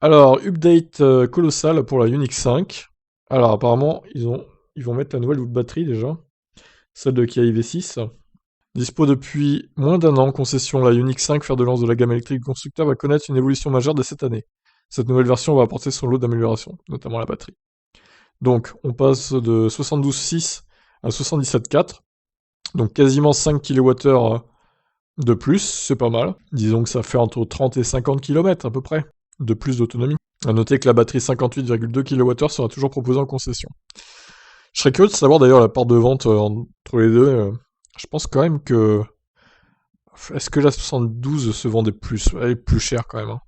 Alors, update colossal pour la Unix 5. Alors, apparemment, ils vont mettre la nouvelle batterie déjà, celle de Kia IV6. Dispo depuis moins d'un an, concession, la Unix 5, fer de lance de la gamme électrique du constructeur, va connaître une évolution majeure dès cette année. Cette nouvelle version va apporter son lot d'améliorations, notamment la batterie. Donc, on passe de 72,6 à 77,4, donc quasiment 5 kWh de plus, c'est pas mal. Disons que ça fait entre 30 et 50 km à peu près de plus d'autonomie. A noter que la batterie 58,2 kWh sera toujours proposée en concession. Je serais curieux de savoir d'ailleurs la part de vente entre les deux. Je pense quand même que... Est-ce que la 72 se vendait plus? Elle est plus chère quand même, hein.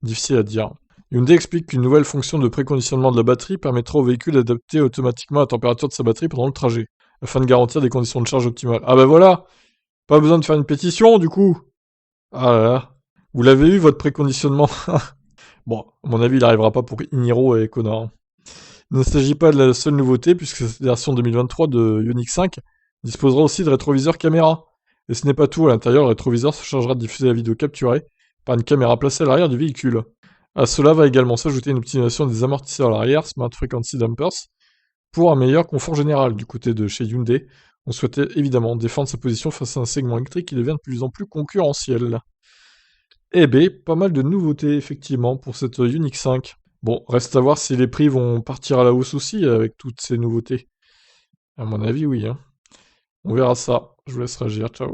Difficile à dire. Hyundai explique qu'une nouvelle fonction de préconditionnement de la batterie permettra au véhicule d'adapter automatiquement la température de sa batterie pendant le trajet, afin de garantir des conditions de charge optimales. Ah bah voilà! Pas besoin de faire une pétition du coup! Ah là là. Vous l'avez eu votre préconditionnement? Bon, à mon avis, il n'arrivera pas pour Iniro et Connor. Il ne s'agit pas de la seule nouveauté, puisque cette version 2023 de Unix 5 disposera aussi de rétroviseurs caméra. Et ce n'est pas tout, à l'intérieur, le rétroviseur se chargera de diffuser la vidéo capturée par une caméra placée à l'arrière du véhicule. À cela va également s'ajouter une optimisation des amortisseurs à l'arrière, Smart Frequency Dampers, pour un meilleur confort général. Du côté de chez Hyundai, on souhaitait évidemment défendre sa position face à un segment électrique qui devient de plus en plus concurrentiel. Eh ben, pas mal de nouveautés effectivement pour cette Unix 5. Bon, reste à voir si les prix vont partir à la hausse aussi avec toutes ces nouveautés. À mon avis, oui, hein. On verra ça. Je vous laisse réagir. Ciao.